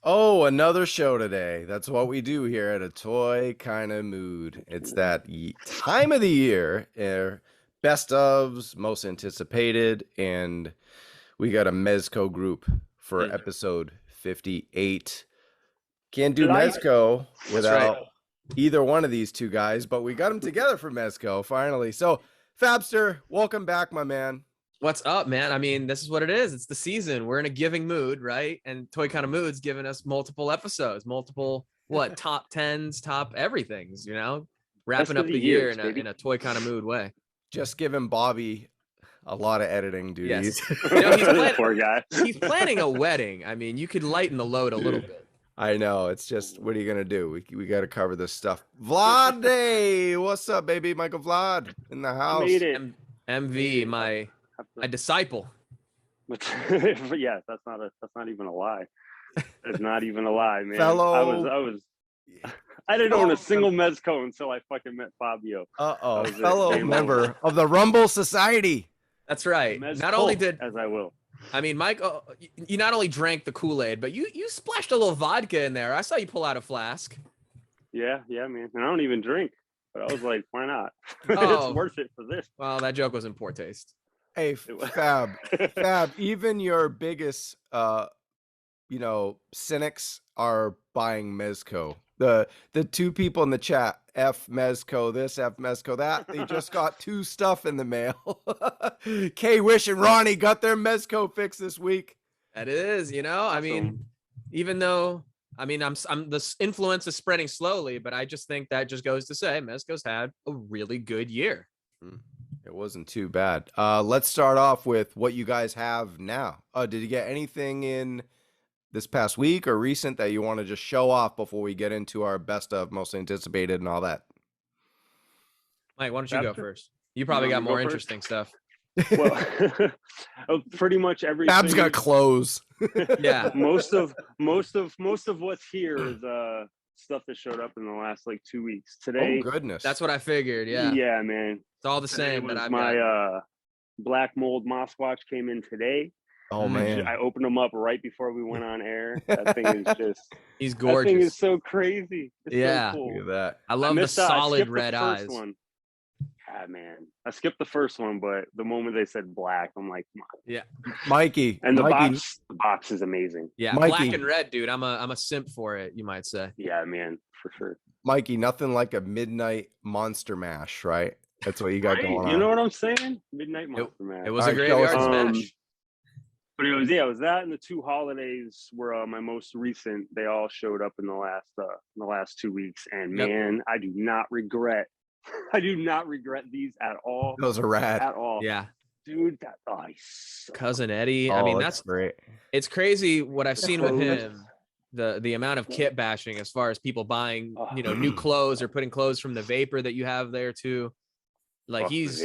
Oh, another show today. That's what we do here at A Toy Kind of Mood. It's that time of the year, best ofs, most anticipated, and we got a Mezco group for episode 58. Can't do Mezco without either one of these two guys, but we got them together for Mezco finally. So, Fabster, welcome back, my man. What's up, man? I mean, this is what it is. It's the season. We're in a giving mood, right? And Toy Kind of Mood's giving us multiple episodes, multiple top 10s, top everythings, wrapping up the year in a Toy Kind of Mood way. Just giving Bobby a lot of editing duties. Yes. Poor guy. He's planning a wedding. I mean, you could lighten the load a little bit. I know. It's just, what are you gonna do? We got to cover this stuff. Vlad, what's up, baby? Michael Vlad in the house. MV, my disciple. Yes, that's not even a lie. It's not even a lie, man. Fellow, I didn't own a single Mezco until I fucking met Fabio. Fellow member of the Rumble Society. That's right. Mezco, not only did as I will. I mean, Mike, you not only drank the Kool-Aid, but you splashed a little vodka in there. I saw you pull out a flask. Yeah, man. And I don't even drink, but I was like, why not? Oh. It's worth it for this. Well, that joke was in poor taste. Hey, Fab, even your biggest, cynics are buying Mezco. The two people in the chat, F Mezco this, F Mezco that, they just got two stuff in the mail. K-Wish and Ronnie got their Mezco fix this week. That is, I mean, even though, I'm the influence is spreading slowly, but I just think that just goes to say Mezco's had a really good year. It wasn't too bad. Let's start off with what you guys have now. Did you get anything in this past week or recent that you want to just show off before we get into our best of, most anticipated, and all that? Mike, why don't you go first? You probably got more interesting stuff. Well, pretty much everything. Fab's got clothes. Yeah. Most of what's here is stuff that showed up in the last 2 weeks. Today. Oh goodness. That's what I figured. Yeah. Yeah, man. It's all the same. But my black mold Mosquatch came in today. Oh man. I opened them up right before we went on air. That thing is just he's gorgeous. That thing is so crazy. It's yeah. So cool. Look at that. I love the solid red eyes. Ah, man. I skipped the first one, but the moment they said black, I'm like, come on. Yeah. Mikey. And the box is amazing. Yeah, Mikey. Black and red, dude. I'm a simp for it, you might say. Yeah, man, for sure. Mikey, nothing like a midnight monster mash, right? That's what you got going on. You know what I'm saying? Midnight monster mash. It was a graveyard smash. But it was that and the two holidays were my most recent. They all showed up in the last 2 weeks, and man, I do not regret these at all. Those are rad. At all. Yeah. Dude, Cousin Eddie. Oh, I mean, that's great. It's crazy what I've seen with him. The amount of kit bashing as far as people buying, new clothes or putting clothes from the vapor that you have there too. Like he's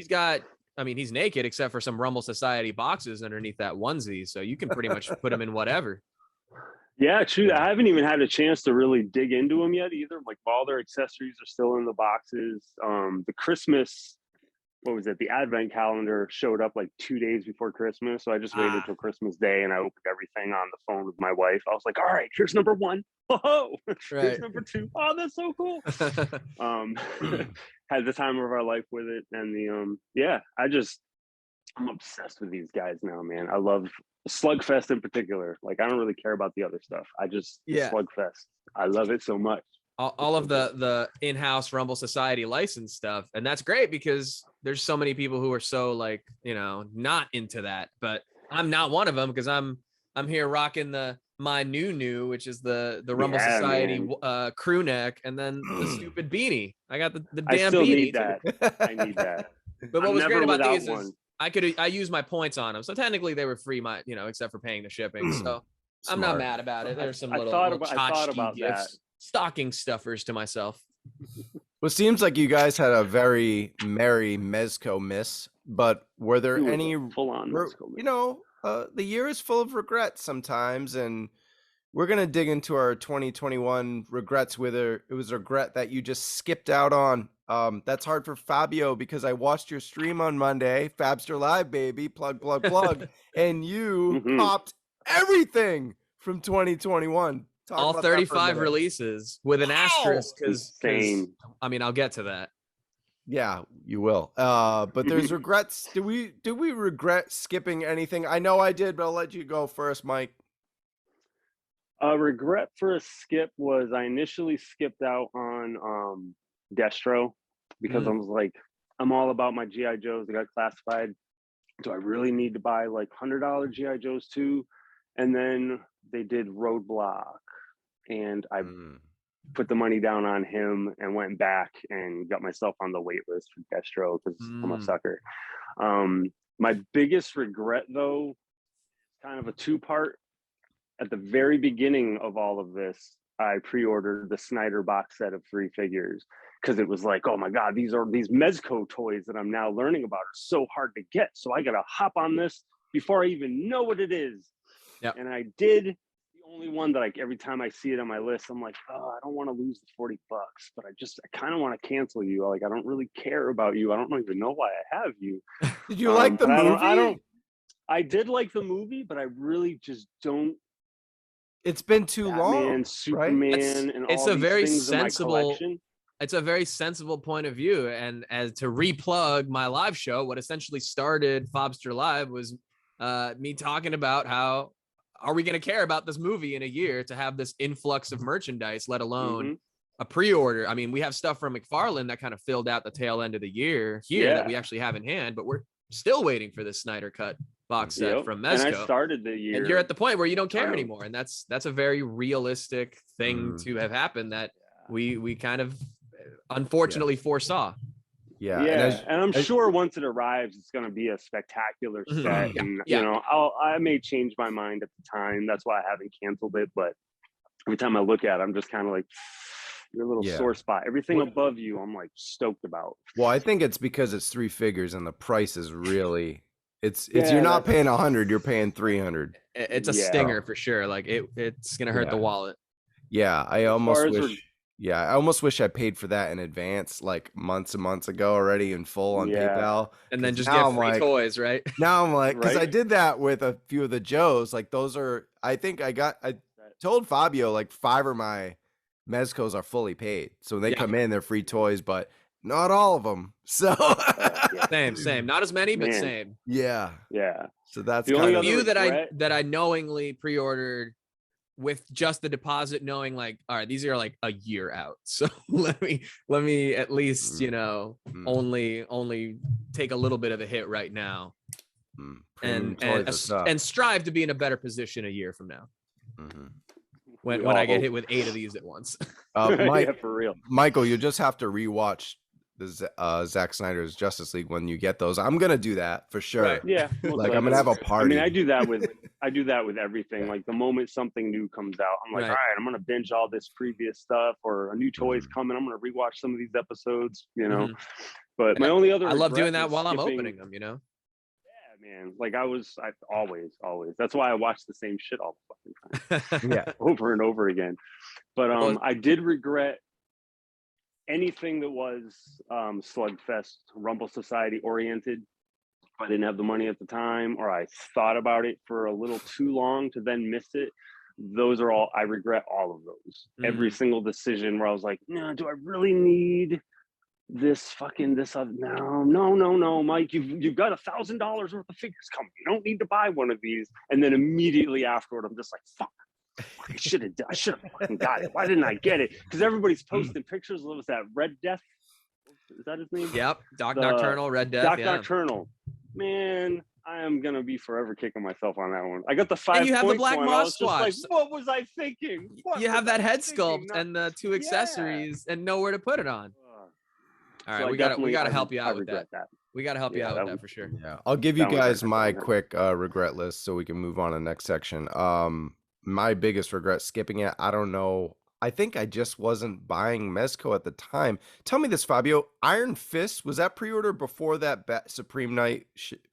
got, he's naked except for some Rumble Society boxes underneath that onesie. So you can pretty much put him in whatever. Yeah, true. I haven't even had a chance to really dig into them yet either. Like all their accessories are still in the boxes. The Christmas, the Advent calendar showed up 2 days before Christmas. So I just waited till Christmas Day and I opened everything on the phone with my wife. I was like, all right, here's number one. Oh, here's number two. Oh, that's so cool. Had the time of our life with it. And I'm obsessed with these guys now, man. I love Slugfest in particular. I don't really care about the other stuff. The Slugfest. I love it so much. All of the in-house Rumble Society license stuff. And that's great because there's so many people who are so not into that, but I'm not one of them because I'm here rocking my new, which is the Rumble Society crew neck, and then the stupid beanie. I got the damn beanie. Need that. I need that. But what was great about these is I used my points on them, so technically they were free, except for paying the shipping. So I'm not mad about it. There's some little tchotchke gifts, stocking stuffers to myself. Well, it seems like you guys had a very merry Mezco miss, but were there any full-on Mezco miss? the year is full of regrets sometimes, and we're gonna dig into our 2021 regrets. Whether it was a regret that you just skipped out on. That's hard for Fabio because I watched your stream on Monday, Fabster Live, baby, plug, and you Mhm. copped everything from 2021. Talk All about that for a 35 minute. releases with an asterisk because Insane. I mean, I'll get to that. Yeah, you will. But there's regrets. Do we regret skipping anything? I know I did, but I'll let you go first, Mike. A regret for a skip was I initially skipped out on Destro because I was like, I'm all about my GI Joes. They got classified. Do I really need to buy like $100 GI Joes too? And then they did Roadblock, and I put the money down on him and went back and got myself on the wait list for Destro because I'm a sucker. My biggest regret though, kind of a two-part. At the very beginning of all of this, I pre-ordered the Snyder box set of 3 figures because it was like, oh my God, these Mezco toys that I'm now learning about are so hard to get. So I got to hop on this before I even know what it is. Yep. And I did. The only one that every time I see it on my list, I'm like, oh, I don't want to lose the $40, but I kind of want to cancel you. Like, I don't really care about you. I don't even know why I have you. Did you like the movie? I did like the movie, but I really just don't. It's been too long, Superman, right? and it's all a these very things sensible. in my collection. It's a very sensible point of view, and as to replug my live show, what essentially started Fabster Live was me talking about how are we going to care about this movie in a year to have this influx of merchandise, let alone a pre-order. I mean, we have stuff from McFarlane that kind of filled out the tail end of the year here that we actually have in hand, but we're still waiting for the Snyder Cut box set from Mezco. And I started the year, and you're at the point where you don't care anymore, and that's a very realistic thing to have happened that we kind of unfortunately foresaw. And I'm sure once it arrives, it's going to be a spectacular set. And you know, I may change my mind at the time. That's why I haven't canceled it. But every time I look at it, I'm just kind of like, your little sore spot. Everything above you, I'm like stoked about. Well, I think it's because it's 3 figures and the price is really. It's you're not paying 100, you're paying 300. It's a stinger for sure. Like it's gonna hurt the wallet. Yeah, I almost wish I paid for that in advance, like months and months ago already in full on PayPal, and then just get free toys, right? Now I'm like, because I did that with a few of the Joes. Like those are, I think I told Fabio like 5 of my Mezcos are fully paid, so when they come in, they're free toys, but not all of them. So same. Not as many, but same. Yeah. So that's the only few that I knowingly pre-ordered with just the deposit, knowing like, all right, these are like a year out. So let me at least, you know, only take a little bit of a hit right now, and strive to be in a better position a year from now. When I get hit with 8 of these at once. For real. Michael, you just have to rewatch the Zack Snyder's Justice League when you get those. I'm gonna do that for sure. Right. Yeah, like I'm gonna have a party. I mean, I do that with everything. Like the moment something new comes out, I'm like, all right, I'm gonna binge all this previous stuff, or a new toy's coming. I'm gonna rewatch some of these episodes, you know. But my only other, I love doing that while I'm opening them, you know. Yeah, man. Like I always. That's why I watch the same shit all the fucking time. Over and over again. But I did regret anything that was Slugfest, Rumble Society oriented. I didn't have the money at the time, or I thought about it for a little too long to then miss it. Those are all, I regret all of those. Every single decision where I was like, no, do I really need this other? No, Mike, you've got $1,000 worth of figures coming. You don't need to buy one of these. And then immediately afterward, I'm just like, fuck. I should have fucking got it. Why didn't I get it? Because everybody's posting pictures. What was that? Red Death? Is that his name? Yep. Nocturnal, Red Death. Nocturnal. Man, I am gonna be forever kicking myself on that one. I got the 5 and you have the Black Moss Squatch. Like, what was I thinking? You have that head sculpt and the 2 accessories and nowhere to put it on. All right, so we gotta help you out with that. We gotta help you out with that for sure. Yeah, I'll give you guys my quick regret list so we can move on to the next section. My biggest regret skipping it, I don't know. I think I just wasn't buying Mezco at the time. Tell me this, Fabio. Iron Fist, was that pre-order before that Supreme Knight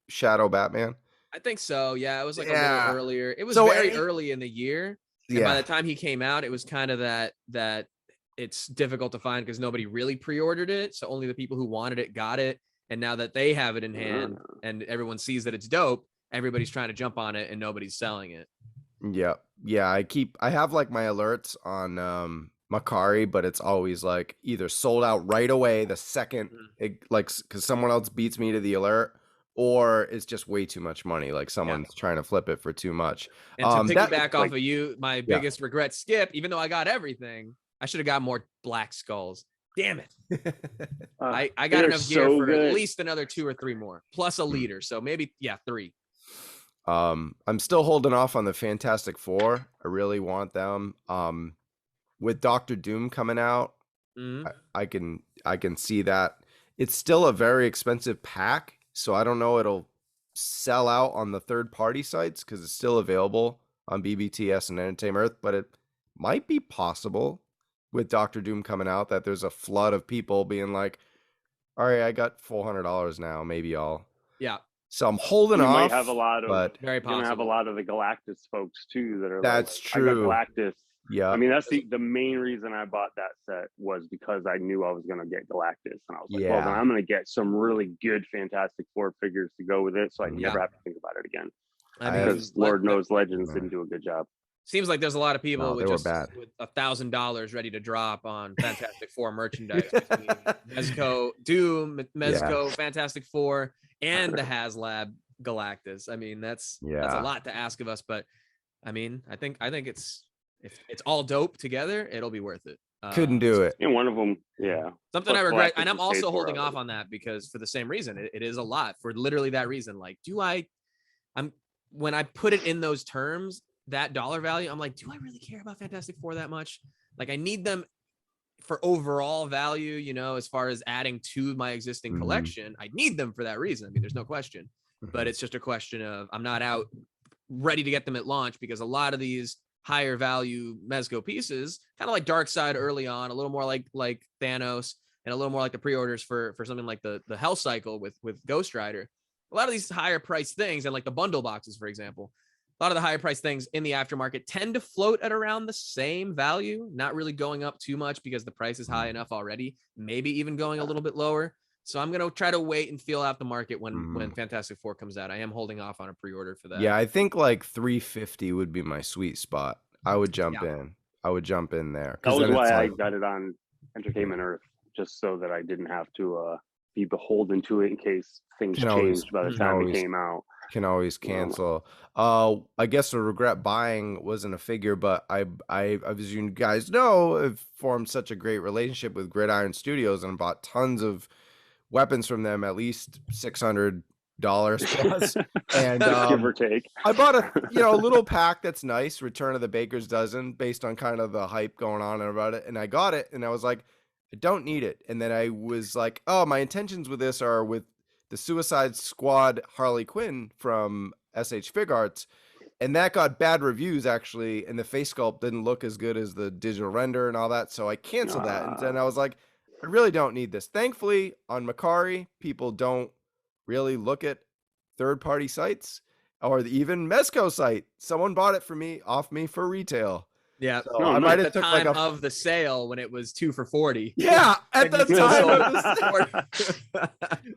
Shadow Batman? I think so. Yeah, it was like a little earlier. It was very early in the year. And by Yeah. the time he came out, it was kind of that it's difficult to find because nobody really pre-ordered it. So only the people who wanted it got it. And now that they have it in hand and everyone sees that it's dope, everybody's trying to jump on it and nobody's selling it. Yeah. Yeah. I have like my alerts on Macari, but it's always like either sold out right away the second it, like because someone else beats me to the alert, or it's just way too much money. Like someone's trying to flip it for too much. And to That- piggyback off like- of you, my biggest regret, Skip, even though I got everything, I should have got more black skulls. Damn it. I got they're enough gear so for good. at least another 2 or 3 more, plus a leader. So maybe, 3. I'm still holding off on the Fantastic Four. I really want them. With Doctor Doom coming out, Mhm. I can see that. It's still a very expensive pack, so I don't know it'll sell out on the third party sites because it's still available on BBTS and Entertainment Earth, but it might be possible with Doctor Doom coming out that there's a flood of people being like, all right, I got $400 now, maybe I'll. Yeah. So I'm holding You off. might have a lot of but Very you're gonna have a possible. lot of the Galactus folks too that are That's like, true. I got Galactus. yeah, I mean, that's the main reason I bought that set was because I knew I was gonna get Galactus, and I was like, well, then Yeah. I'm gonna get some really good Fantastic Four figures to go with it, so I Yeah. never have to think about it again. I I mean, have- Because Lord knows Legends Yeah. didn't do a good job. seems like there's a lot of people No, with they were just bad. with $1,000 ready to drop on Fantastic Four merchandise between Mezco, Doom, Mezco, Fantastic Four, and the HasLab Galactus. I mean, that's a Yeah. lot to ask of us, but I mean, I think it's if it's all dope together, it'll be worth it. Couldn't do it. And one of them, yeah. Something Plus I regret, Galactus and I'm is paid also for holding off already. on that because for the same reason, it is a lot for literally that reason. Like, when I put it in those terms, that dollar value, I'm like, do I really care about Fantastic Four that much? Like, I need them for overall value, as far as adding to my existing Mhm. collection. I need them for that reason. I mean, there's no question, but it's just a question of I'm not out ready to get them at launch because a lot of these higher value Mezco pieces, kind of like Darkseid early on, a little more like Thanos, and a little more like the pre-orders for something like the Hell Cycle with Ghost Rider. A lot of these higher priced things, and like the bundle boxes, for example, a lot of the higher priced things in the aftermarket tend to float at around the same value, not really going up too much because the price is high enough already, maybe even going a little bit lower. So I'm going to try to wait and feel out the market when Fantastic Four comes out. I am holding off on a pre-order for that. Yeah, I think like 350 would be my sweet spot. I would jump in. I would jump in there. That was then it's why I like- got it on Entertainment Earth, just so that I didn't have to be beholden to it in case things Can always- changed by the can time always- it came out. can always cancel. I guess the regret buying wasn't a figure, but I as you guys know, have formed such a great relationship with Gridiron Studios and bought tons of weapons from them, at least $600 plus. And Give or take. I bought a little pack that's nice, Return of the Baker's Dozen, based on kind of the hype going on about it. And I got it, and I was like, I don't need it. And then I was like, oh, my intentions with this are with the Suicide Squad Harley Quinn from SH Fig Arts, and that got bad reviews actually, and the face sculpt didn't look as good as the digital render and all that, so I canceled that. And then I was like, I really don't need this. Thankfully, on Macari, people don't really look at third-party sites or even Mezco site. Someone bought it for me off me for retail. Yeah. So No, I no, might At have the took like time a of the sale when it was 2 for $40. yeah at the And you time sold of the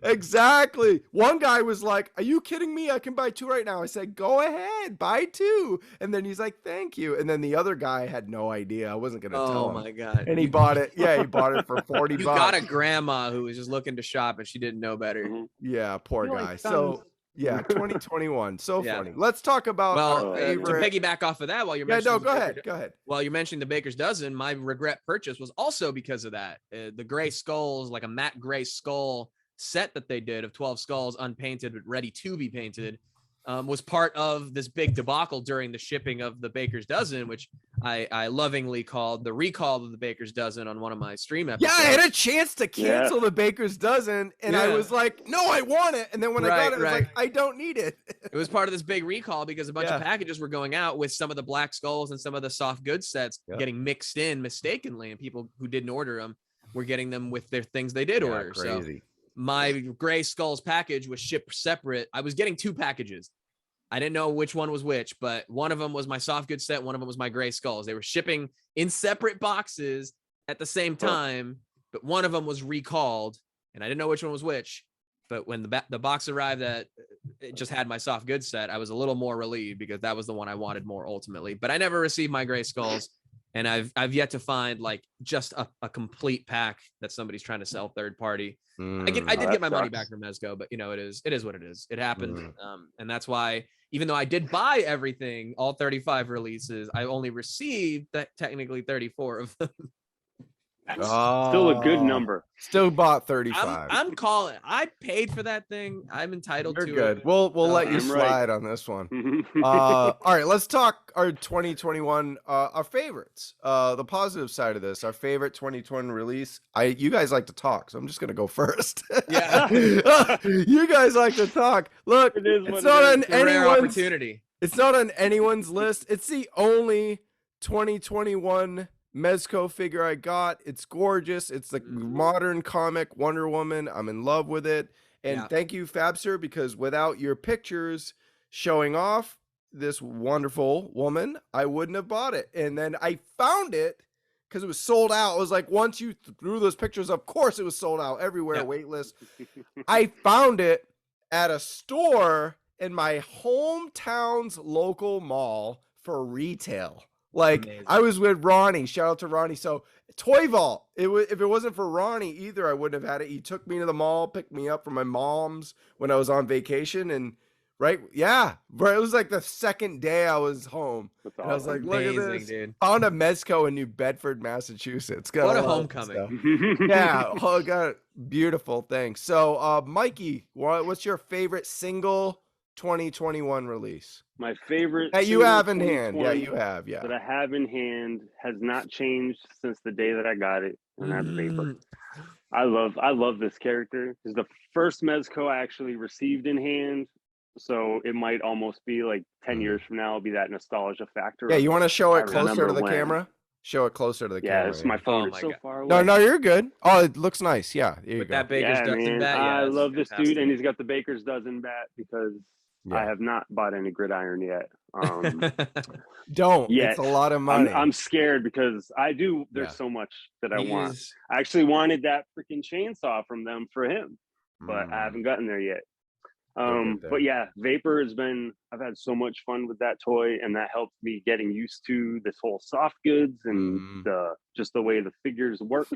exactly. One guy was like, "Are you kidding me? I can buy 2 right now." I said, "Go ahead, buy 2." And then he's like, "Thank you." And then the other guy had no idea. I wasn't gonna tell Oh him. my god! And he bought it. Yeah, he bought it for 40 You bucks. got a grandma who was just looking to shop and she didn't know better. Mhm. Yeah, poor You like guy. guns. So yeah, 2021. So Yeah. funny. Let's talk about Well, our to favorite. piggyback off of that, while you're Yeah, mentioning no, the go Baker- ahead. Go ahead. While you're mentioning the Baker's Dozen, my regret purchase was also because of that. The gray skulls, like a matte gray skull set that they did of 12 skulls, unpainted but ready to be painted, was part of this big debacle during the shipping of the Baker's Dozen, which I lovingly called the recall of the Baker's Dozen on one of my stream Yeah, episodes. I had a chance to cancel the Baker's Dozen, and I Yeah. was like, "No, I want it." And then when I got Right, it, I was right. like, "I don't need it." It was part of this big recall because a bunch of Yeah. packages were going out with some of the black skulls and some of the soft goods sets Yep. getting mixed in mistakenly, and people who didn't order them were getting them with their things they did order. So Crazy. my gray skulls package was shipped separate. I was getting 2 packages. I didn't know which one was which, but one of them was my soft goods set. One of them was my gray skulls. They were shipping in separate boxes at the same time, but one of them was recalled, and I didn't know which one was which. But when the box arrived that it just had my soft goods set, I was a little more relieved because that was the one I wanted more ultimately. But I never received my gray skulls, and I've yet to find like just a complete pack that somebody's trying to sell third party. I did get my money back from Mezco, but you know, it is what it is. It happened. And that's why, even though I did buy everything, all 35 releases, I only received that technically 34 of them. That's still a good number. Still bought 35. I'm calling. I paid for that thing. I'm entitled You're to good. it. We'll let you slide on this one. All right, let's talk our 2021 our favorites. The positive side of this, our favorite 2020 release. You guys like to talk, so I'm just gonna go first. Yeah. You guys like to talk. Look, it's not on anyone's opportunity. It's not on anyone's list. It's the only 2021 Mezco figure I got. It's gorgeous. It's the modern comic Wonder Woman. I'm in love with it. And thank you, Fabster, because without your pictures showing off this wonderful woman, I wouldn't have bought it. And then I found it because it was sold out. It was like, once you threw those pictures, of course it was sold out everywhere, waitlist. I found it at a store in my hometown's local mall for retail. Like, amazing. I was with Ronnie. Shout out to Ronnie. So Toy Vault. If it wasn't for Ronnie either, I wouldn't have had it. He took me to the mall, picked me up from my mom's when I was on vacation, and it was like the second day I was home. Awesome. And I was like, look at this. Dude. Found a Mezco in New Bedford, Massachusetts. What a homecoming. Yeah. Oh, God. Beautiful thing. So, Mikey, what's your favorite single 2021 release? My favorite that you have in hand. Yeah, you have. Yeah. That I have in hand has not changed since the day that I got it. And that's Vapor. I love this character. It's the first Mezco I actually received in hand. So it might almost be like 10 years from now, it'll be that nostalgia factor. Yeah, you want to show it closer to the camera? Show it closer to the camera. Yeah, it's my phone. It's so far away. No, you're good. Oh, it looks nice. Yeah, there you go. That Baker's dozen bat. I love this dude, and he's got the Baker's dozen bat because I have not bought any gridiron yet. Don't. Yet. It's a lot of money. I'm scared because there's so much that I want. I actually wanted that freaking chainsaw from them for him, but I haven't gotten there yet. But yeah, Vapor I've had so much fun with that toy, and that helped me getting used to this whole soft goods and just the way the figures work.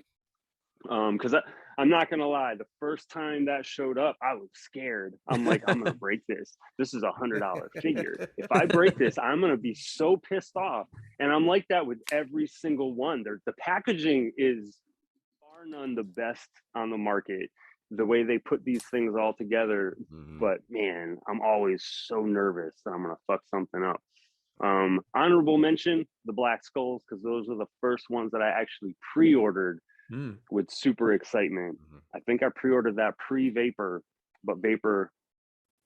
Because I'm not gonna lie, the first time that showed up, I was scared. I'm like, I'm gonna break this. This is $100 figure. If I break this, I'm gonna be so pissed off. And I'm like that with every single one. The packaging is far none the best on the market. The way they put these things all together, but man, I'm always so nervous that I'm gonna fuck something up. Honorable mention, the Black Skulls, because those are the first ones that I actually pre-ordered with super excitement. I think I pre-ordered that pre-Vapor, but Vapor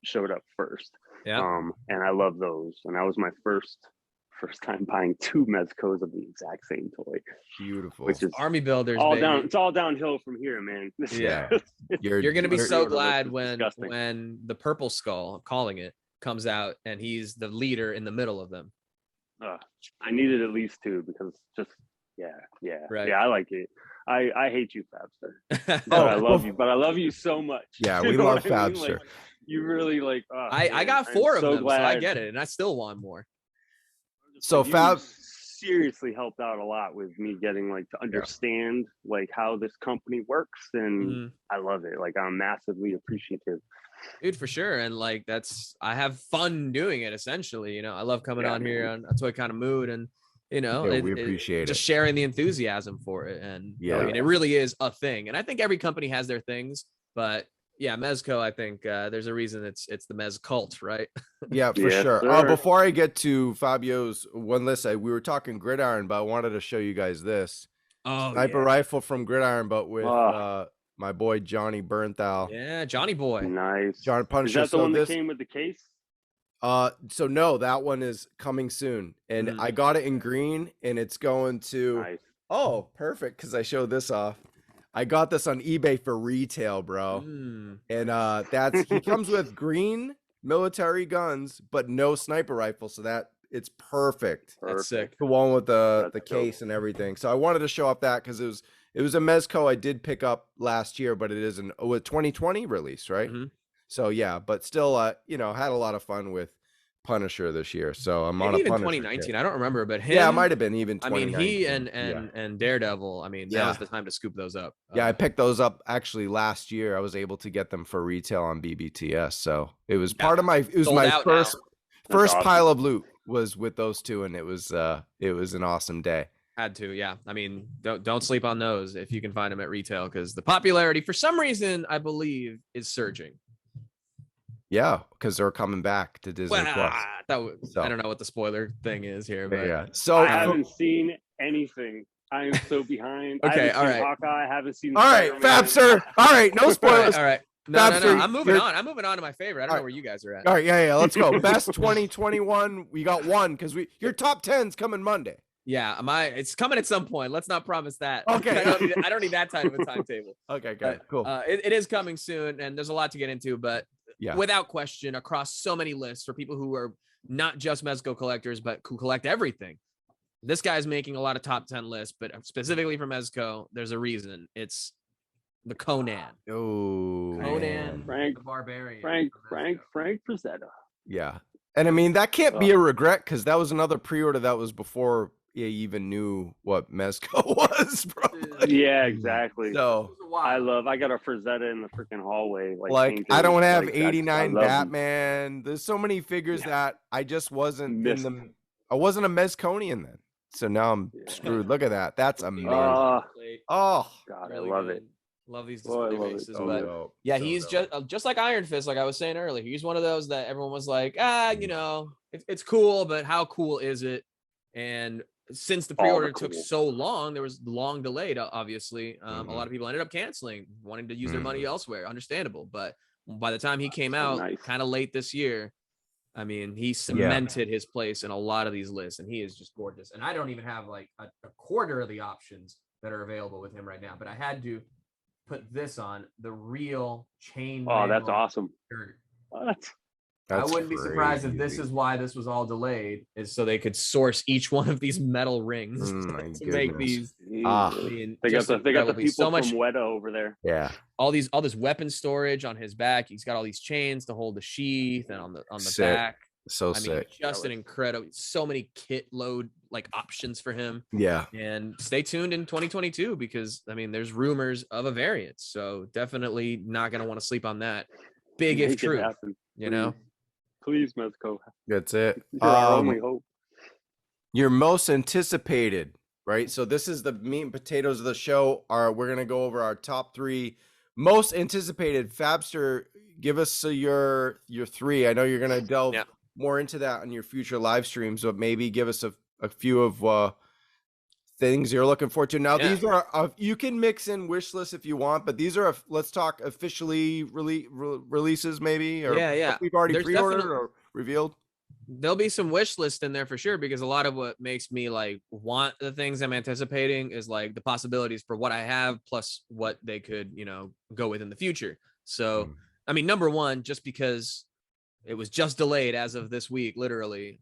showed up first. Yeah. And I love those. And that was my first time buying two Mezcos of the exact same toy. Beautiful. Which is Army Builders. It's all downhill from here, man. Yeah. You're gonna be so glad when the Purple Skull, I'm calling it, comes out and he's the leader in the middle of them. I needed at least two because right. Yeah, I like it. I hate you, Fabster. But I love you. But I love you so much. Yeah, we love Fabster. Like, you really like. I got 4 of them, so I get it, and I still want more. So Fab seriously helped out a lot with me getting to understand like how this company works, and I love it. Like, I'm massively appreciative. Dude, for sure. And I have fun doing it, essentially. I love coming on here on a Toy Kind of Mood, and we appreciate it. Just sharing the enthusiasm for it. And I mean, it really is a thing. And I think every company has their things, but yeah, Mezco, I think there's a reason it's the Mez cult, right? Yeah, for sure. Before I get to Fabio's one list, we were talking Gridiron, but I wanted to show you guys this sniper rifle from Gridiron, but with my boy Johnny Bernthal. Yeah, Johnny boy. Nice. John Punisher. Is that the one that came with the case? So no, that one is coming soon, and I got it in green, and it's going to. Nice. Oh, perfect, because I showed this off. I got this on eBay for retail, bro. And he comes with green military guns, but no sniper rifle. So that it's perfect. That's sick. The one with the That's case and everything. So I wanted to show off that because it was a Mezco I did pick up last year, but it is a 2020 release, right? Mhm. So yeah, but still, you know, had a lot of fun with Punisher this year. So I'm on Maybe a even Punisher 2019. kick. I don't remember, but him. Yeah, it might have been even I mean, 2019. he and Daredevil. I mean, that was Yeah. the time to scoop those up. Yeah, I picked those up actually last year. I was able to get them for retail on BBTS. So it was part of my Sold out first now. That's awesome. pile of loot was with those two, and it was an awesome day. Had to, yeah. I mean, don't sleep on those if you can find them at retail, because the popularity, for some reason, I believe, is surging. Yeah, because they're coming back to Disney Plus. I don't know what the spoiler thing is here, but Yeah. So I haven't seen anything. I am so behind. Okay, I haven't all seen right. Hawkeye. I haven't seen. all right, Spider-Man. Fabster. All right, no spoilers. all right. No, Fabster, I'm moving you're- on. I'm moving on to my favorite. I don't know where you guys are at. All right, yeah. Let's go. Best 2021. We got one because your top 10's coming Monday. Yeah, it's coming at some point. Let's not promise that. Okay. I don't need that tight of a timetable. Okay, good, cool. It is coming soon, and there's a lot to get into, but Yeah. without question, across so many lists for people who are not just Mezco collectors, but who collect everything. This guy's making a lot of top 10 lists, but specifically for Mezco, there's a reason. It's the Conan. Oh, Conan, Frank- the Barbarian. Frank from Mezco. Frazetta. Yeah. And I mean, that can't be a regret because that was another pre-order that was before you even knew what Mezco was, bro. Yeah, exactly. So I got a Frazetta in the freaking hallway. like painted. I don't have Like, 89 I love them. Batman. There's so many figures that I just wasn't Missed. I wasn't a Mezconian then. So now I'm screwed. Look at that. That's amazing. Oh, God, Really I love good. it. Love these Oh, I display love it. bases, so but dope. yeah, So he's dope. just like Iron Fist, like I was saying earlier. He's one of those that everyone was like, Mm. you know, it's cool, but how cool is it? And since the pre-order took cool. so long, there was long delayed, obviously. A lot of people ended up canceling, wanting to use their money elsewhere. Understandable. But by the time he came out kind of late this year, I mean, he cemented his place in a lot of these lists, and he is just gorgeous. And I don't even have like a quarter of the options that are available with him right now, but I had to put this on, the real chain. Oh, that's awesome. Shirt. What? I wouldn't be surprised if this is why this was all delayed, is so they could source each one of these metal rings to make these. They got the people so much, from Weta over there. Yeah. All this weapon storage on his back. He's got all these chains to hold the sheath and on the Sick. back. So I mean, sick. just an incredible, so many kit load like options for him. Yeah. And stay tuned in 2022 because I mean, there's rumors of a variant. So definitely not going to want to sleep on that. Big if true, you know? Please, Mezco. That's it. You're our only hope. Your most anticipated, right? So this is the meat and potatoes of the show. We're gonna go over our top 3 most anticipated. Fabster, give us your 3. I know you're gonna delve more into that on your future live streams, but maybe give us a few of things you're looking forward to. Now these are you can mix in wish lists if you want, but these are let's talk officially releases maybe, or we've already pre-ordered or revealed. There'll be some wish list in there for sure, because a lot of what makes me like want the things I'm anticipating is like the possibilities for what I have plus what they could, you know, go with in the future. So I mean, number one, just because it was just delayed as of this week, literally.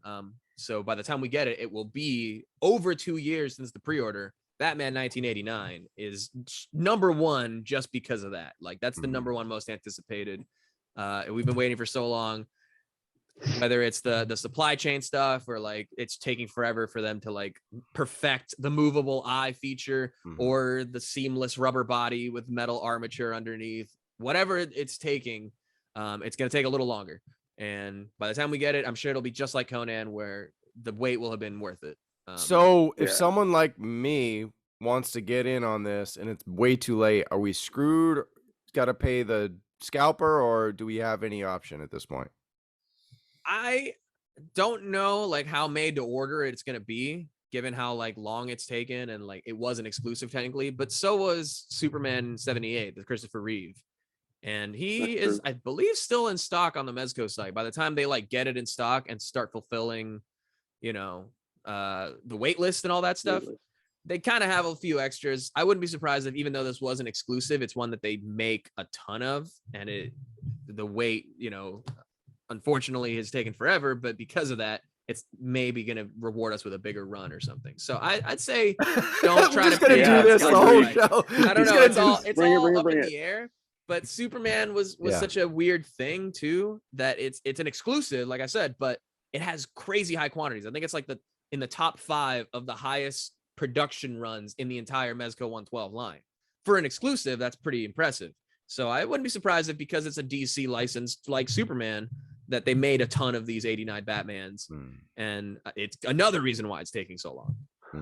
So by the time we get it, it will be over 2 years since the pre-order. Batman 1989 is number one just because of that. Like that's the number one most anticipated. We've been waiting for so long, whether it's the supply chain stuff or like it's taking forever for them to like perfect the movable eye feature or the seamless rubber body with metal armature underneath, whatever it's taking. It's going to take a little longer. And by the time we get it, I'm sure it'll be just like Conan, where the wait will have been worth it. So if someone like me wants to get in on this and it's way too late, are we screwed? Got to pay the scalper, or do we have any option at this point? I don't know like how made to order it's going to be, given how like long it's taken, and like it wasn't exclusive technically, but so was Superman 78, the Christopher Reeve. And he is, I believe, still in stock on the Mezco site. By the time they like get it in stock and start fulfilling, you know, the wait list and all that stuff, they kind of have a few extras. I wouldn't be surprised if, even though this wasn't exclusive, it's one that they make a ton of, and the wait, you know, unfortunately has taken forever, but because of that, it's maybe going to reward us with a bigger run or something. So I'd say don't try to gonna pick do this the whole right. show. I don't know. It's Bring all it, up bring in it. the air. But Superman was Yeah. such a weird thing too, that it's an exclusive, like I said, but it has crazy high quantities. I think it's like in the top 5 of the highest production runs in the entire Mezco 112 line. For an exclusive, that's pretty impressive. So I wouldn't be surprised if, because it's a DC license like Superman, that they made a ton of these 89 Batmans, and it's another reason why it's taking so long.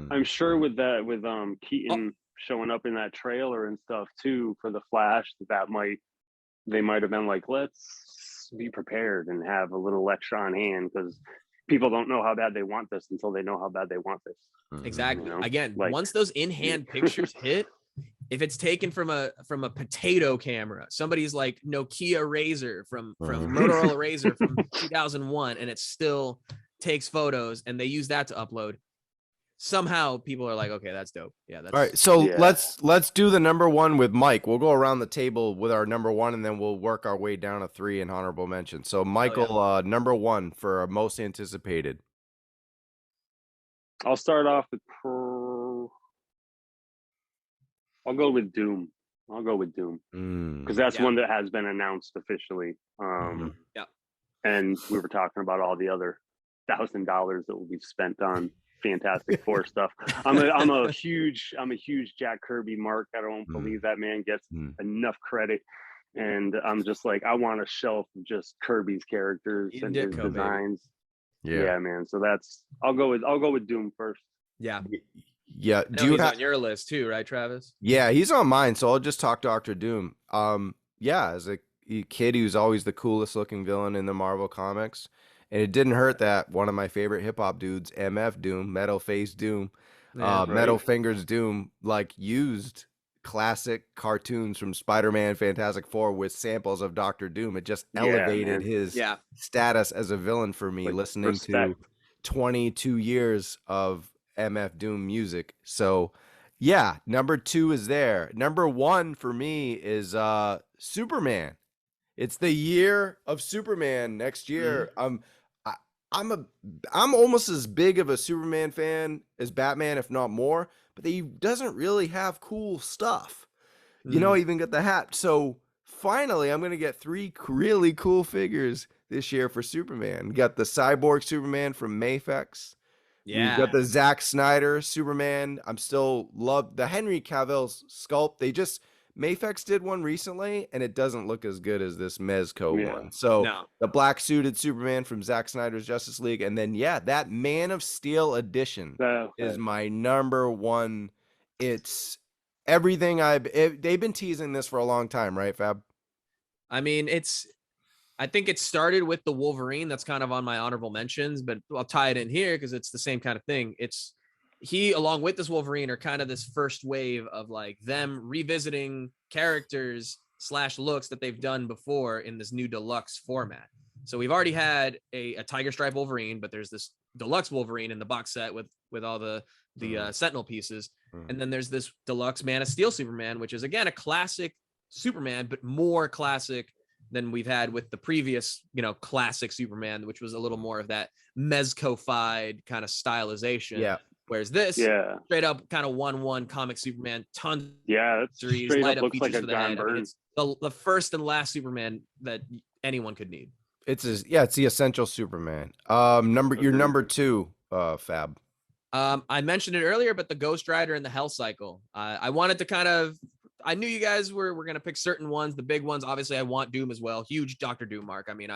I'm sure with Keaton showing up in that trailer and stuff too for the Flash, they might have been like, let's be prepared and have a little extra on hand, because people don't know how bad they want this until they know how bad they want this. Exactly. You know? Again, Like, once those in-hand pictures hit, if it's taken from a potato camera, somebody's like Nokia Razor from Motorola Razor from 2001, and it still takes photos, and they use that to upload, somehow people are like, okay, that's dope. Yeah, that's all right. So let's do the number 1 with Mike. We'll go around the table with our number 1, and then we'll work our way down to 3 in honorable mention. So Michael, number 1 for most anticipated. I'll start off with I'll go with Doom. Because that's one that has been announced officially. And we were talking about all the other $1,000 that will be spent on Fantastic Four stuff. I'm a huge Jack Kirby mark. I don't believe that man gets enough credit. And I'm just like, I want a shelf of just Kirby's characters and his designs. Yeah, man. So I'll go with Doom first. Yeah. Yeah. He's on your list too, right, Travis? Yeah, he's on mine. So I'll just talk Dr. Doom. Yeah, as a kid, he was always the coolest looking villain in the Marvel comics. And it didn't hurt that one of my favorite hip hop dudes, MF Doom, Metal Face Doom, Metal Fingers Doom, like used classic cartoons from Spider-Man Fantastic Four with samples of Dr. Doom. It just elevated his status as a villain for me, listening to 22 years of MF Doom music. So yeah, number 2 is there. Number 1 for me is Superman. It's the year of Superman next year. I'm almost as big of a Superman fan as Batman, if not more, but he doesn't really have cool stuff. You know, even get the hat. So finally, I'm going to get 3 really cool figures this year for Superman. We got the Cyborg Superman from Mafex. Yeah. We've got the Zack Snyder Superman. I'm still love the Henry Cavill's sculpt. Mafex did one recently, and it doesn't look as good as this Mezco one. So the black suited Superman from Zack Snyder's Justice League, and then that Man of Steel edition is my number 1. It's everything they've been teasing this for a long time, right, Fab? I mean, I think it started with the Wolverine. That's kind of on my honorable mentions, but I'll tie it in here because it's the same kind of thing. He, along with this Wolverine, are kind of this first wave of like them revisiting characters / looks that they've done before in this new deluxe format. So we've already had a Tiger Stripe Wolverine, but there's this deluxe Wolverine in the box set with all the Sentinel pieces. And then there's this deluxe Man of Steel Superman, which is again a classic Superman, but more classic than we've had with the previous, classic Superman, which was a little more of that Mezco-fied kind of stylization. Yeah. Whereas this, straight up kind of 1/1 comic Superman, tons of series, straight light up up looks like features a for the John head. I mean, it's the first and last Superman that anyone could need. It's the essential Superman. Your number 2, Fab. I mentioned it earlier, but the Ghost Rider and the Hell Cycle. I wanted to I knew you guys were going to pick certain ones, the big ones. Obviously, I want Doom as well. Huge Dr. Doom mark. I mean,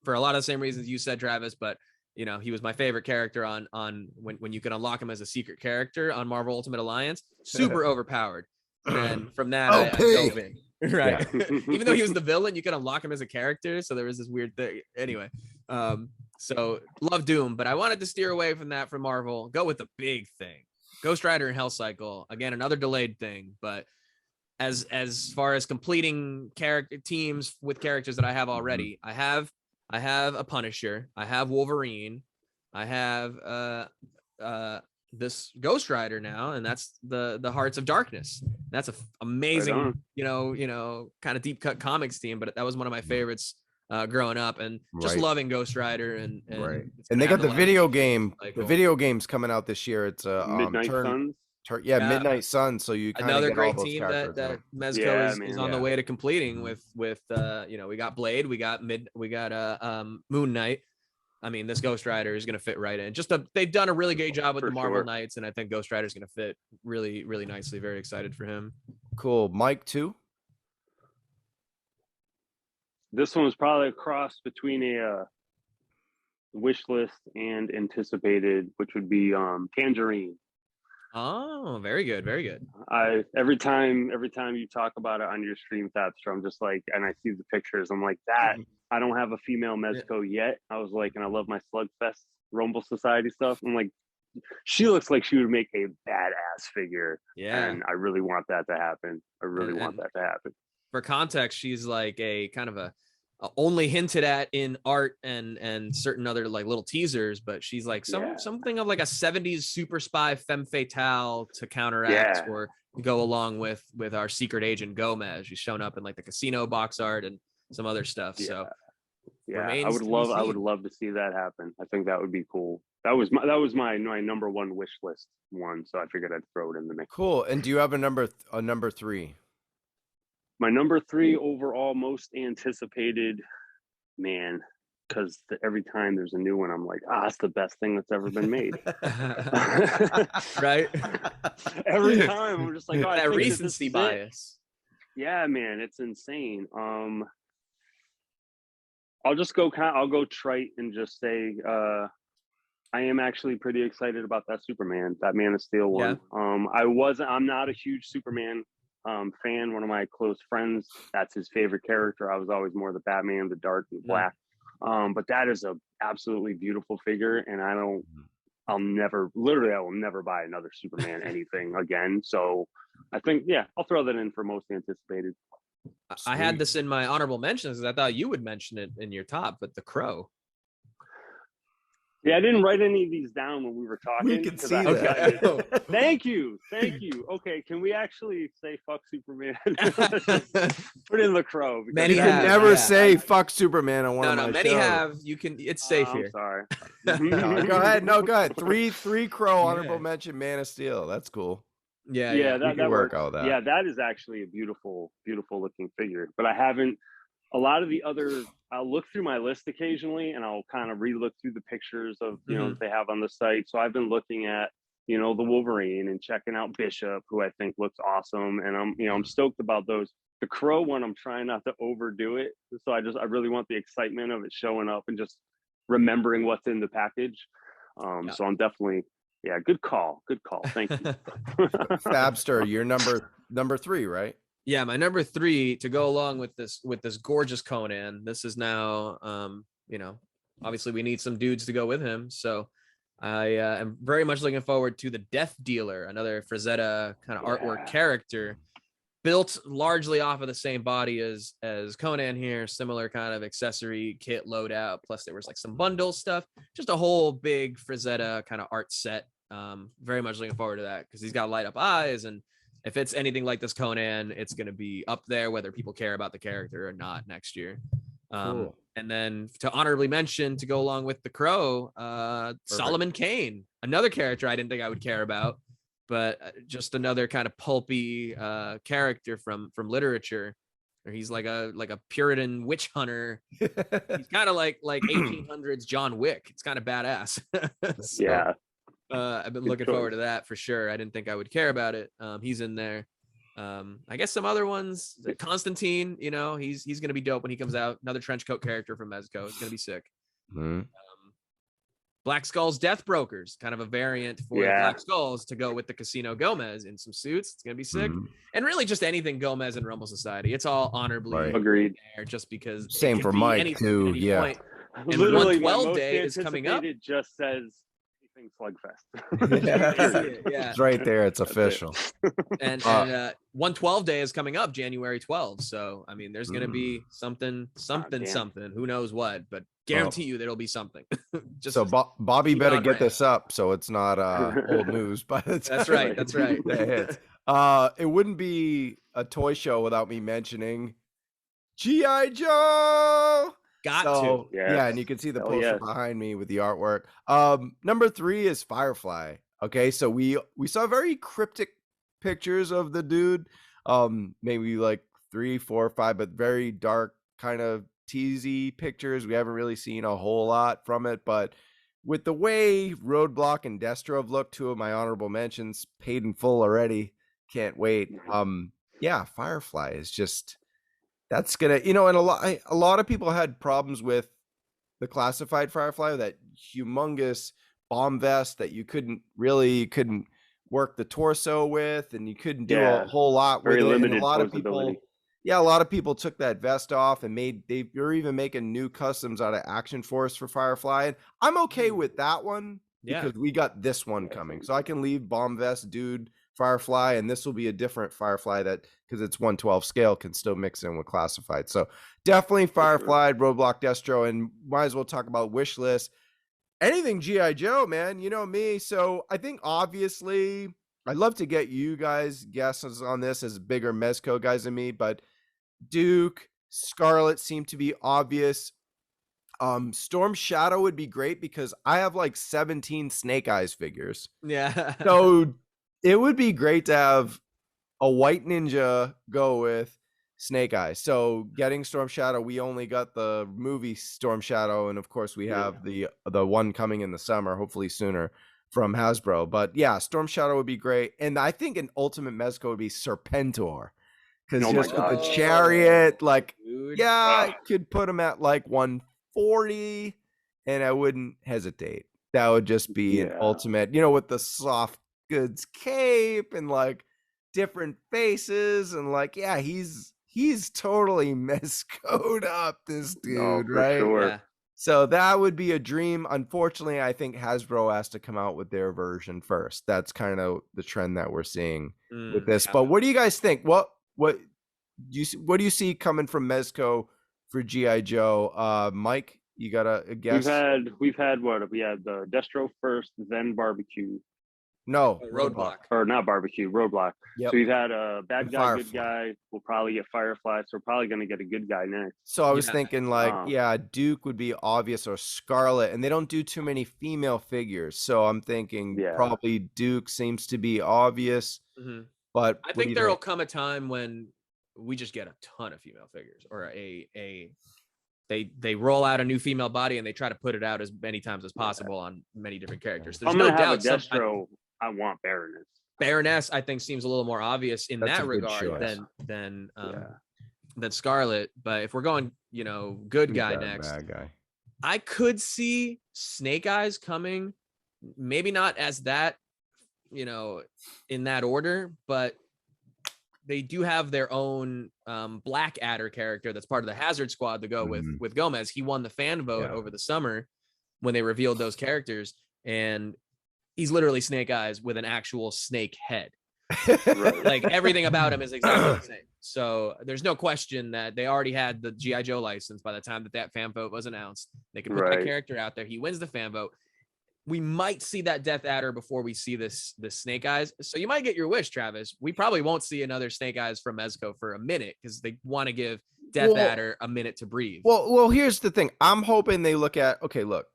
for a lot of the same reasons you said, Travis, but he was my favorite character on when you can unlock him as a secret character on Marvel Ultimate Alliance. Super overpowered. And from that, I dove in. Right. Even though he was the villain, you could unlock him as a character. So there was this weird thing. Anyway, so love Doom, but I wanted to steer away from that from Marvel. Go with the big thing. Ghost Rider and Hell Cycle. Again, another delayed thing, but as far as completing character teams with characters that I have already, I have a Punisher, I have Wolverine, I have this Ghost Rider now, and that's the Hearts of Darkness. That's an amazing, kind of deep cut comics team, but that was one of my favorites growing up, and just Right. loving Ghost Rider, and Right. it's And gonna they have got the live video action game. The cycle. video game's coming out this year. It's a Midnight Suns. yeah, Yeah. Midnight Sun. So you kind of Another get all great those team characters. that in. Mezco Yeah, is man. on the Yeah. way to completing Mhm. with you know, we got Blade, we got Moon Knight. I mean, this Ghost Rider is going to fit right in. They've done a really great job with For the Marvel sure. Knights, and I think Ghost Rider is going to fit really, really nicely. Very excited for him. Cool. Mike too. This one was probably a cross between a wish list and anticipated, which would be Tangerine. Oh, very good, very good. Every time you talk about it on your stream, Fabster, I'm just like, and I see the pictures, I'm like, that I don't have a female Mezco yet. I was like, and I love my Slugfest Rumble Society stuff. I'm like, she looks like she would make a badass figure. Yeah. And I really want that to happen. I really want that to happen. For context, she's like a kind of a only hinted at in art and certain other like little teasers, but she's like something of like a 70s super spy femme fatale to counteract or go along with our secret agent Gomez. She's shown up in like the Casino box art and some other stuff. So I would love to see that happen. I think that would be cool. That was my number one wish list one, so I figured I'd throw it in the mix. Cool. And do you have a number 3? My number 3 overall most anticipated, man, because every time there's a new one, I'm like, it's the best thing that's ever been made. Right? Every time I'm just like, that recency bias. Yeah, man, it's insane. I'll go trite and just say I am actually pretty excited about that Man of Steel one. Yeah. I'm not a huge Superman fan. One of my close friends, that's his favorite character. I was always more the Batman, the dark and black. But that is a absolutely beautiful figure, and I will never buy another Superman anything again. So I think, I'll throw that in for most anticipated. I had this in my honorable mentions because I thought you would mention it in your top, but the Crow. Yeah, I didn't write any of these down when we were talking. We could see that. Thank you. Okay, can we actually say fuck Superman? Put in the Crow. Many have never say fuck Superman on one of my shows. Many have. You can. It's safe here. I'm sorry. Go ahead. No, go ahead. Three Crow honorable mention. Man of Steel. That's cool. Yeah. That work all that. Yeah, that is actually a beautiful looking figure. But I haven't. A lot of the other, I'll look through my list occasionally, and I'll kind of re-look through the pictures of that they have on the site. So I've been looking at the Wolverine and checking out Bishop, who I think looks awesome, and I'm stoked about those. The Crow one, I'm trying not to overdo it, so I really want the excitement of it showing up and just remembering what's in the package. So I'm definitely. Yeah, good call. Thank you. Fabster, you're number 3, right? Yeah, my number 3 to go along with this gorgeous Conan. This is now, obviously we need some dudes to go with him. So I am very much looking forward to the Death Dealer, another Frazetta kind of artwork character, built largely off of the same body as Conan here. Similar kind of accessory kit loadout. Plus there was like some bundle stuff, just a whole big Frazetta kind of art set. Very much looking forward to that because he's got light up eyes, and if it's anything like this Conan, it's going to be up there, whether people care about the character or not next year. Cool. And then to honorably mention, to go along with the Crow, Solomon Kane, another character I didn't think I would care about, but just another kind of pulpy character from literature. Or he's like a Puritan witch hunter. He's kind of like 1800s John Wick. It's kind of badass. So, I've been looking forward to that for sure. I didn't think I would care about it. He's in there. I guess some other ones, Constantine, he's going to be dope when he comes out. Another trench coat character from Mezco. It's going to be sick. Black Skull's Death Brokers, kind of a variant for Black Skulls to go with the Casino Gomez in some suits. It's going to be sick. And really just anything Gomez and Rumble Society. It's all honorably agreed there just because. Same for Mike too. Yeah. Point. And literally 112 day is coming up. It just says Slugfest. It's right there. It's official. And 112 day is coming up January 12th. So I mean, there's going to be something. Who knows what? But guarantee you there'll be something. Just so Bobby better get this up so it's not old news. But that's right. It wouldn't be a toy show without me mentioning G.I. Joe. Got So to. Yes. yeah, and you can see the Hell poster yes. behind me with the artwork. Number 3 is Firefly. Okay, so we saw very cryptic pictures of the dude. Maybe like 3, 4, 5, but very dark, kind of teasy pictures. We haven't really seen a whole lot from it, but with the way Roadblock and Destro have looked, 2 of my honorable mentions, paid in full already. Can't wait. Yeah, Firefly is just that's gonna, and a lot of people had problems with the classified Firefly, that humongous bomb vest that you couldn't work the torso with, and you couldn't do a Yeah, whole lot with very it. And a limited lot of posability. people, a lot of people took that vest off and they were even making new customs out of Action Force for Firefly. And I'm okay with that one Yeah. because we got this one coming. So I can leave bomb vest dude Firefly, and this will be a different Firefly that, because it's 1/12 scale, can still mix in with classified. So definitely Firefly, Roadblock, Destro, and might as well talk about Wishlist. Anything G.I. Joe, man. You know me. So I think obviously I'd love to get you guys guesses on this as bigger Mezco guys than me, but Duke, Scarlet seem to be obvious. Storm Shadow would be great because I have like 17 Snake Eyes figures. Yeah. So it would be great to have a white ninja go with Snake Eyes. So getting Storm Shadow, we only got the movie Storm Shadow, and of course we have the one coming in the summer, hopefully sooner, from Hasbro. But yeah, Storm Shadow would be great, and I think an ultimate Mezco would be Serpentor, because just with the chariot, like, dude. I could put him at like 140, and I wouldn't hesitate. That would just be an ultimate, with the soft goods cape and like different faces, and like, he's totally Mezco'd up, this dude, right? Sure. Yeah. So that would be a dream. Unfortunately, I think Hasbro has to come out with their version first. That's kind of the trend that we're seeing with this. Yeah. But what do you guys think? What do you see coming from Mezco for G.I. Joe? Mike, you got a guess? We've had what? We had the Destro first, then Barbecue. No, Roadblock. Or not Barbecue, Roadblock. Yep. So we've had a bad guy, Firefly. good guy. We'll probably get Firefly, so we're probably going to get a good guy next. So I was Yeah. thinking like, Duke would be obvious, or Scarlet, and they don't do too many female figures. So I'm thinking probably Duke seems to be obvious. Mhm. But I think there will come a time when we just get a ton of female figures, or they roll out a new female body and they try to put it out as many times as possible on many different characters. There's no doubt. Destro, I want Baroness. Baroness, I think, seems a little more obvious in that regard than Scarlet. But if we're going, good guy next, bad guy, I could see Snake Eyes coming. Maybe not as that, in that order, but they do have their own Black Adder character that's part of the Hazard Squad to go with Gomez. He won the fan vote over the summer when they revealed those characters, and he's literally Snake Eyes with an actual snake head. Right. Like, everything about him is exactly the same. So there's no question that they already had the G.I. Joe license by the time that fan vote was announced. They could put that character out there. He wins the fan vote. We might see that Death Adder before we see this Snake Eyes. So you might get your wish, Travis. We probably won't see another Snake Eyes from Mezco for a minute, because they want to give Death Adder a minute to breathe. Well, here's the thing. I'm hoping they look at, look,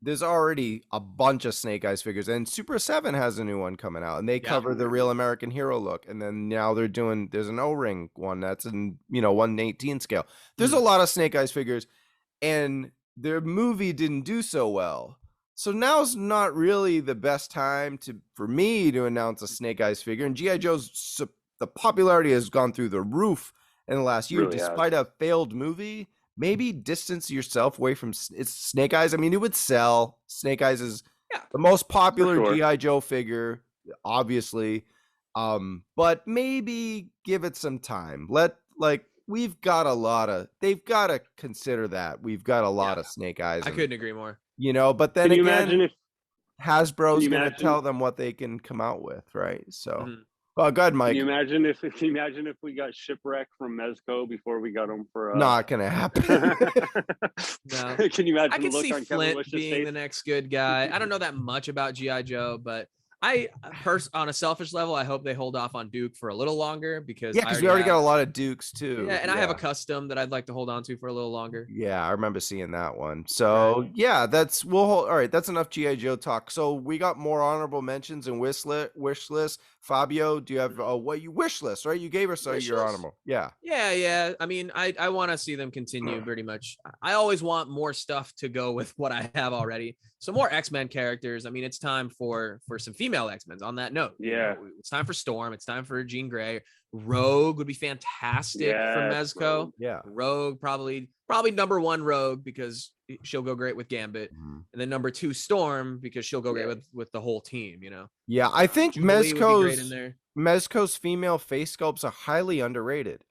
there's already a bunch of Snake Eyes figures, and Super 7 has a new one coming out, and they cover the Real American Hero look. And then now there's an O-ring one that's in, 1/18 scale. There's a lot of Snake Eyes figures, and their movie didn't do so well. So now's not really the best time for me to announce a Snake Eyes figure. And G.I. Joe's, the popularity has gone through the roof in the last year, despite a failed movie. Maybe distance yourself away from Snake Eyes. I mean, it would sell. Snake Eyes is the most popular G.I. Joe figure, obviously. But maybe give it some time. We've got they've got to consider that. We've got a lot of Snake Eyes. I couldn't agree more. But then Can you again, imagine if Hasbro's going to tell them what they can come out with, right? So, go ahead, Mike. Can you imagine if we got Shipwreck from Mezco before we got him for? Not going to happen. No. Can you imagine? I can the look see on Flint Wish's being face? the next good guy. I don't know that much about G.I. Joe, but On a selfish level, I hope they hold off on Duke for a little longer because Yeah, because we already got a lot of Dukes too. Yeah, and I have a custom that I'd like to hold on to for a little longer. Yeah, I remember seeing that one. So yeah, all right. That's enough GI Joe talk. So we got more honorable mentions and wish list. Fabio, do you have what you wish list? Right, you gave us your honorable. Yeah. Yeah. I mean, I want to see them continue pretty much. I always want more stuff to go with what I have already. So more X-Men characters. I mean, it's time for some female X-Men. On that note, it's time for Storm. It's time for Jean Grey. Rogue would be fantastic for Mezco. Yeah, Rogue probably number one Rogue because she'll go great with Gambit, and then number two Storm because she'll go great with the whole team. Yeah, I think Mezco's female face sculpts are highly underrated.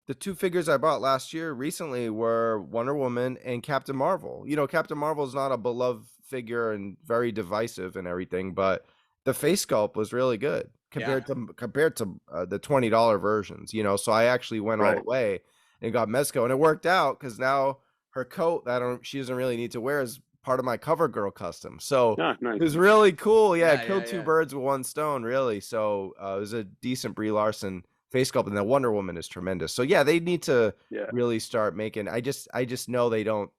The two figures I bought last year recently were Wonder Woman and Captain Marvel. Captain Marvel is not a beloved figure and very divisive and everything, but the face sculpt was really good compared to the $20 versions. So I actually went all the way and got Mezco, and it worked out because now her coat she doesn't really need to wear is part of my Cover Girl custom. So nice. It was really cool. Killed two birds with one stone, really. So it was a decent Brie Larson face sculpt, and the Wonder Woman is tremendous. So they need to really start making. I just know they don't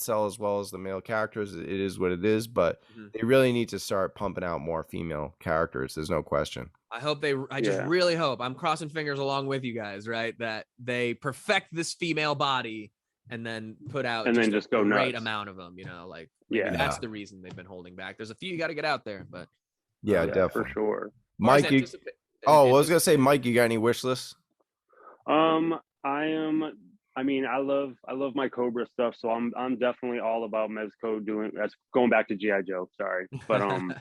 sell as well as the male characters. It is what it is, but they really need to start pumping out more female characters. There's no question. I just really hope, I'm crossing fingers along with you guys, right, that they perfect this female body and then put out and then just go great nuts. amount of them, that's the reason they've been holding back. There's a few you got to get out there, but definitely for sure. Mike, I was gonna say, Mike, you got any wish lists? I mean, I love my Cobra stuff, so I'm definitely all about Mezco that's going back to GI Joe. Sorry, but I'm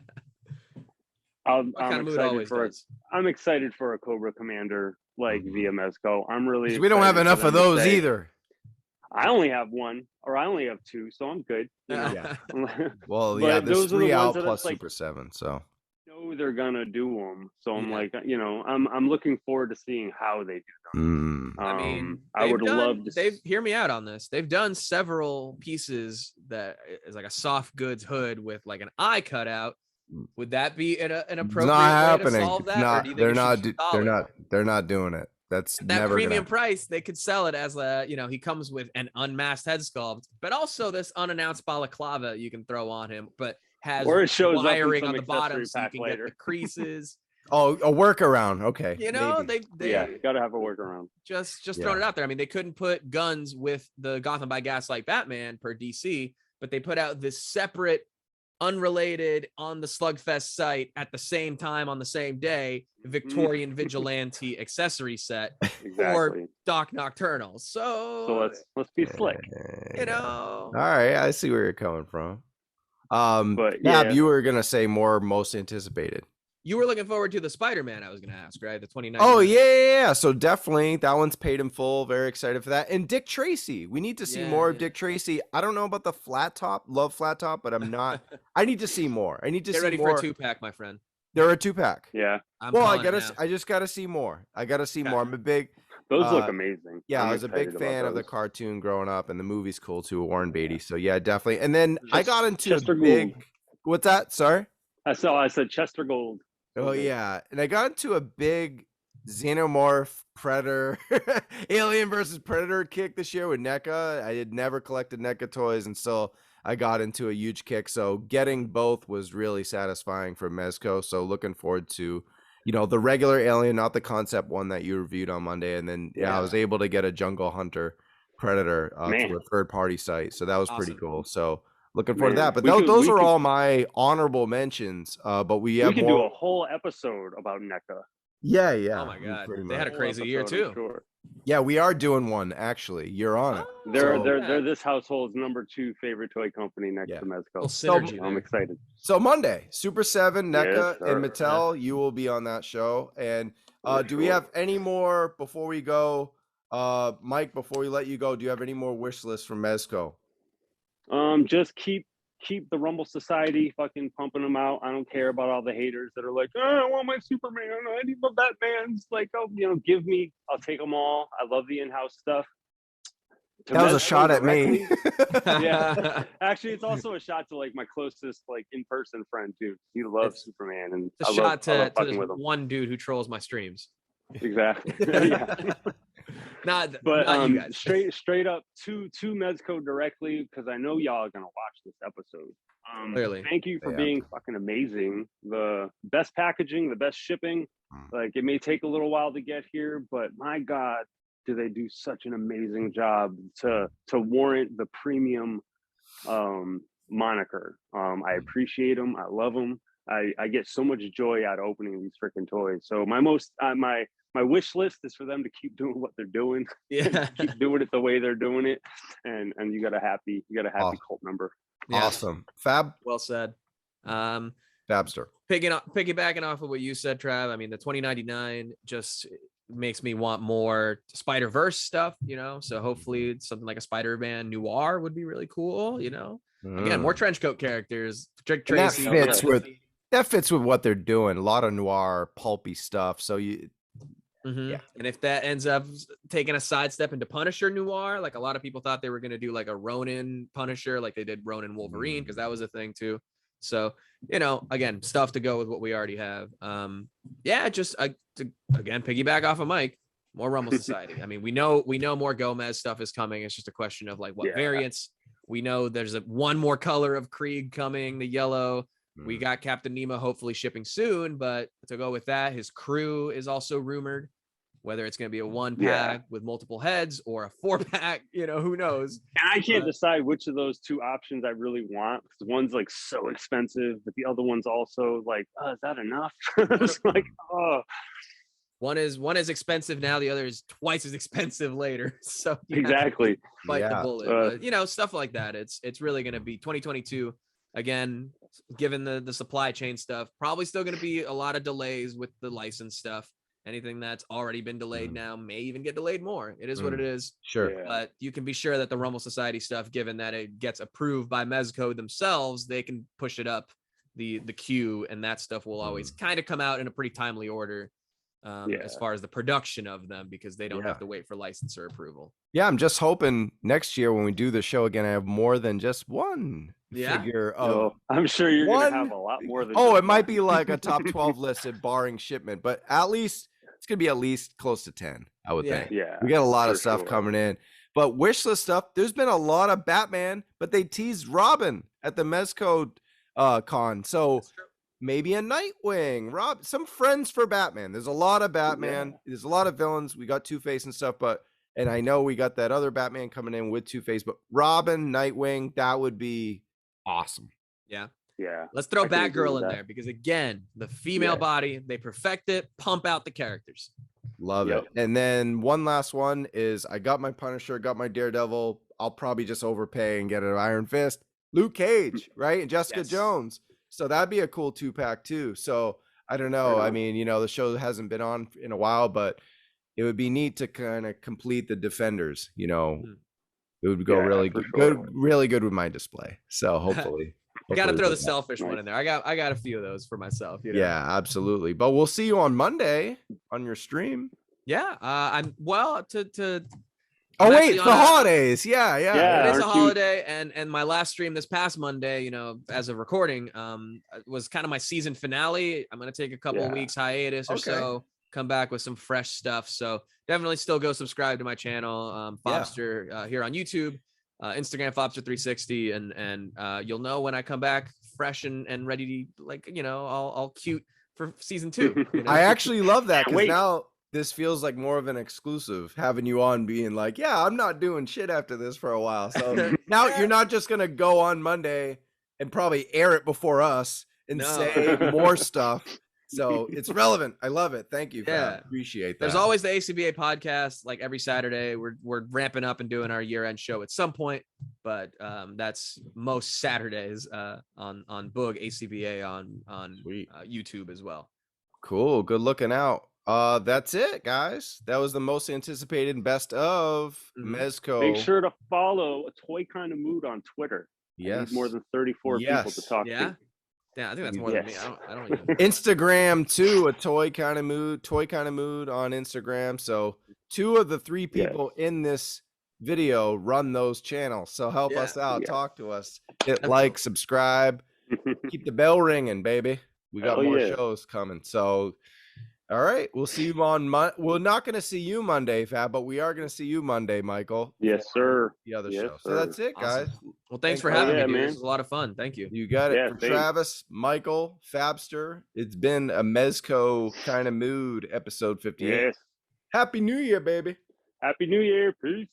excited for a Cobra Commander via Mezco. I'm really. We don't have enough of those either. I only have one, or I only have two, so I'm good. Well, there's 3 out plus Super 7, so. They're gonna do them, so I'm I'm looking forward to seeing how they do them. I mean, I would love to hear me out on this. They've done several pieces that is like a soft goods hood with like an eye cut out. Would that be an appropriate way to solve that? They're not doing it. That's that never premium price. They could sell it as he comes with an unmasked head sculpt, but also this unannounced balaclava you can throw on him, but has wiring on the bottom so you can get the creases. Oh, a workaround. Okay. They gotta have a workaround. Just throwing it out there. I mean, they couldn't put guns with the Gotham by Gaslight Batman per DC, but they put out this separate, unrelated on the Slugfest site at the same time on the same day Victorian vigilante accessory set for Doc Nocturnal. So let's be slick. All right, I see where you're coming from. But you were gonna say more most anticipated. You were looking forward to the Spider-Man, I was gonna ask, right? The 2019. Oh yeah. So definitely that one's paid in full. Very excited for that. And Dick Tracy. We need to see more of Dick Tracy. I don't know about the flat top. Love flat top, but I'm not. I need to see more. I need to get see ready more. for a 2-pack, my friend. They're a 2-pack. Yeah. I just gotta see more. I gotta see more. I'm a big. Those look amazing. Yeah, I was a big fan of the cartoon growing up, and the movie's cool too. Warren Beatty. So yeah, definitely. And then I got into Chester a big. Gould. What's that? Sorry. I said Chester Gould. Oh yeah, and I got into a big Xenomorph Predator Alien versus Predator kick this year with NECA. I had never collected NECA toys, and so I got into a huge kick. So getting both was really satisfying for Mezco. So looking forward to, the regular Alien, not the concept one that you reviewed on Monday, and then I was able to get a Jungle Hunter Predator to a third-party site. So that was pretty cool. So. Looking forward to that, but those are all my honorable mentions. But we can do a whole episode about NECA. Yeah. Oh my god, they had a crazy year too. Sure. Yeah, we are doing one actually. You're on it. They're this household's number 2 favorite toy company next to Mezco. So I'm excited. So Monday, Super 7, NECA, and Mattel, you will be on that show. And do we have any more before we go? Mike, before we let you go, do you have any more wish lists from Mezco? Just keep the Rumble Society fucking pumping them out. I don't care about all the haters that are like, I want my Superman, I need my Batman's. Like, I'll take them all. I love the in-house stuff. That was a Mezco shot at me. directly. Yeah, actually, it's also a shot to like my closest like in-person friend too. He loves Superman, and It's a I shot love to fucking this with him. one dude who trolls my streams. Exactly. Yeah. Not you guys. straight up to Mezco directly, because I know y'all are gonna watch this episode. Clearly. Thank you for being fucking amazing. The best packaging, the best shipping. Like, it may take a little while to get here, but my God, do they do such an amazing job to warrant the premium moniker. I appreciate them. I love them. I get so much joy out of opening these freaking toys. So my wish list is for them to keep doing what they're doing. Yeah. Keep doing it the way they're doing it, and you got a happy cult member. Yeah. Awesome. Fab. Well said. Fabster. Piggybacking off of what you said, Trav. I mean, the 2099 just makes me want more Spider-Verse stuff, you know. So hopefully something like a Spider-Man Noir would be really cool, you know. Again, more trench coat characters. Trick Tracy. That fits with what they're doing. A lot of noir, pulpy stuff. So you. Yeah. And if that ends up taking a sidestep into Punisher Noir, like a lot of people thought they were going to do like a Ronin Punisher, like they did Ronin Wolverine, because that was a thing too. So, you know, again, stuff to go with what we already have. Yeah, just to, again, piggyback off of Mike, more Rumble Society. I mean, we know more Gomez stuff is coming. It's just a question of like what variants. We know there's one more color of Krieg coming, the yellow. We got Captain Nemo hopefully shipping soon, but to go with that, his crew is also rumored. Whether it's going to be a 1-pack with multiple heads or a 4-pack, you know, who knows? And I can't decide which of those two options I really want, because one's like so expensive, but the other one's also like, oh, is that enough? It's like, oh. One is expensive now, the other is twice as expensive later. So exactly, bite the bullet. But, you know, stuff like that. It's really going to be 2022 again. Given the supply chain stuff, probably still going to be a lot of delays with the license stuff. Anything that's already been delayed now may even get delayed more. It is what it is. Sure. But you can be sure that the Rumble Society stuff, given that it gets approved by Mezco themselves, they can push it up the queue, and that stuff will always kind of come out in a pretty timely order as far as the production of them, because they don't have to wait for licensor approval. Yeah, I'm just hoping next year when we do the show again, I have more than just one figure of. I'm sure you're going to have a lot more than. Oh, it might be like a top 12 listed barring shipment, but at least it's going to be at least close to 10, I would think. Yeah. We got a lot of stuff coming in. But wishlist stuff, there's been a lot of Batman, but they teased Robin at the Mezco con. So maybe a Nightwing, some friends for Batman. There's a lot of Batman. There's a lot of villains. We got Two-Face and stuff, and I know we got that other Batman coming in with Two-Face, but Robin, Nightwing, that would be awesome. Yeah. Yeah. Let's throw Batgirl in there, because again, the female body, they perfect it, pump out the characters. Love it. And then one last one is I got my Punisher, got my Daredevil. I'll probably just overpay and get an Iron Fist. Luke Cage, right? And Jessica Jones. So that'd be a cool 2-pack too. So I don't know. I mean, you know, the show hasn't been on in a while, but it would be neat to kind of complete the Defenders, you know. It would go really good with my display. So hopefully. Got to throw the selfish one in there. I got a few of those for myself. You know? Yeah, absolutely. But we'll see you on Monday on your stream. Yeah. I'm to. Oh wait, the holidays. Yeah. It is a holiday, and my last stream this past Monday, you know, as of recording, was kind of my season finale. I'm gonna take a couple of weeks hiatus or so, come back with some fresh stuff. So definitely still go subscribe to my channel, Fabster, here on YouTube. Instagram Fabster360, and you'll know when I come back fresh and ready to, like, you know, all cute for season 2. You know? I actually love that, because now this feels like more of an exclusive, having you on being like, I'm not doing shit after this for a while. So now you're not just gonna go on Monday and probably air it before us and say more stuff. So it's relevant. I love it. Thank you. Yeah. Appreciate that. There's always the ACBA podcast, like every Saturday. We're ramping up and doing our year-end show at some point, but that's most Saturdays on Boog ACBA on YouTube as well. Cool. Good looking out. That's it, guys. That was the most anticipated best of Mezco. Make sure to follow A Toy Kind of Mood on Twitter. Yes. More than 34 people to talk to. Yeah, I think that's more than me. I don't even. Instagram too, A Toy Kind of Mood on Instagram. So 2 of the 3 people in this video run those channels. So help Yeah. us out. Yeah. Talk to us. Hit Absolutely. like, subscribe, keep the bell ringing, baby. We got Hell more yeah. shows coming. So, all right, we'll see you on we're not going to see you Monday, Fab, but we are going to to see you Monday, Michael. Yes, for sir. The other Yes, show. So sir. that's it, guys. Awesome. Well, thanks for Thank having you. me, Yeah, dude. man. This was a lot of fun. Thank you. You got it. Yeah, For thanks. Travis, Michael, Fabster, it's been a Mezco kind of mood episode 58. Yes. Happy New Year, baby. Happy New Year. Peace.